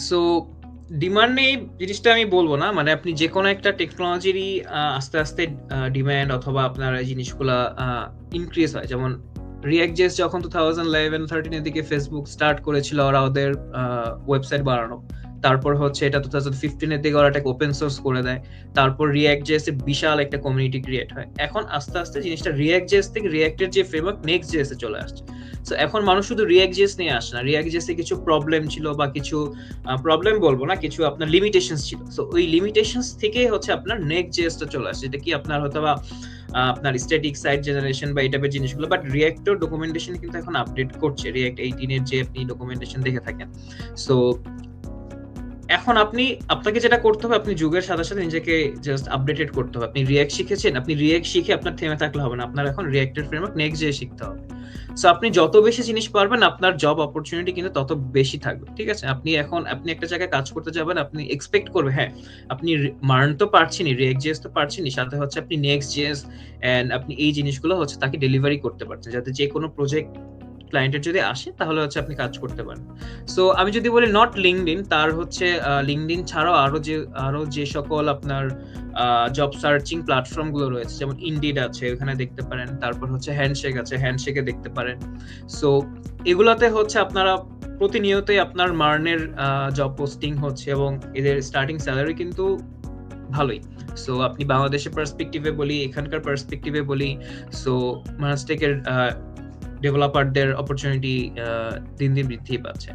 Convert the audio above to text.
So demand নেই জিনিসটা আমি বলব না। মানে আপনি যেকোনো একটা টেকনোলজিরই আস্তে, আস্তে ডিমান্ড অথবা আপনার এই জিনিসগুলা ইনক্রিজ হয়। যেমন React.js যখন 2011-13 এর দিকে Facebook স্টার্ট করেছিল ওরা ওদের ওয়েবসাইট বানানো। তারপর হচ্ছে এটা 2015 এর দিকে ওরা এটাকে ওপেন সোর্স করে দেয়। তারপর React.js এর বিশাল একটা কমিউনিটি ক্রিয়েট হয়। এখন আস্তে, আস্তে জিনিসটা React.js থেকে React এর যে ফ্রেমওয়ার্ক Next.js এ চলে আসছে। সো এখন মানুষ শুধু React.js নিয়ে আসে না। React.js এ কিছু প্রবলেম ছিল বা কিছু প্রবলেম বলবো না, কিছু আপনার লিমিটেশনস ছিল। সো ওই লিমিটেশনস থেকে হচ্ছে আপনার Next.js টা চলে আসছে। এটা কি আপনার হয়তোবা আপনার স্ট্যাটিক সাইট জেনারেশন বা এই টাইপের জিনিসগুলো, বাট রিঅ্যাক্টর ডকুমেন্টেশন কিন্তু এখন আপডেট করছে রিঅ্যাক্ট 18 এর যে আপনি ডকুমেন্টেশন দেখে থাকেন। সো এখন আপনাকে যেটা করতে হবে, আপনি যুগের সাথে সাথে নিজেকে জাস্ট আপডেটেড করতে হবে। আপনি রিঅ্যাক্ট শিখেছেন, আপনি রিঅ্যাক্ট শিখে আপনার থেমে থাকলে হবে না। আপনার এখন রিঅ্যাক্টের ফ্রেমওয়ার্ক নেক্সট ডে শিখতে হবে। সো আপনি যত বেশি জিনিস পারবেন আপনার জব অপরচুনিটি কিন্তু তত বেশি থাকবে। ঠিক আছে? আপনি একটা জায়গায় কাজ করতে যাবেন, আপনি এক্সপেক্ট করবেন হ্যাঁ, আপনি মার্ন তো পারছেনই, রিঅ্যাক্ট জেএস তো পারছেনই, সাথে হচ্ছে আপনি নেক্সট জেএস এন্ড আপনি এই জিনিসগুলো হচ্ছে তাকে ডেলিভারি করতে পারছেন। যাতে যে কোনো প্রজেক্ট ক্লায়েন্টের যদি আসে তাহলে হচ্ছে আপনি কাজ করতে পারেন। সো আমি যদি বলি নট লিঙ্কডইন, তার হচ্ছে লিঙ্কডইন ছাড়াও আরো যে সকল আপনার জব সার্চিং প্ল্যাটফর্ম গুলো রয়েছে, যেমন ইনডিড আছে, ওখানে দেখতে পারেন। তারপর হচ্ছে হ্যান্ডশেক আছে, হ্যান্ডশেকে দেখতে পারেন। সো এগুলাতে হচ্ছে আপনারা প্রতিনিয়তই আপনার মার্নের জব পোস্টিং হচ্ছে এবং এদের স্টার্টিং স্যালারি কিন্তু ভালোই। সো আপনি বাংলাদেশের পার্সপেক্টিভে বলি, এখানকার পার্সপেক্টিভে বলি, সো মানস্টেকের ডেভেলপারদের অপরচুনিটি দিন দিন বৃদ্ধি পাচ্ছে।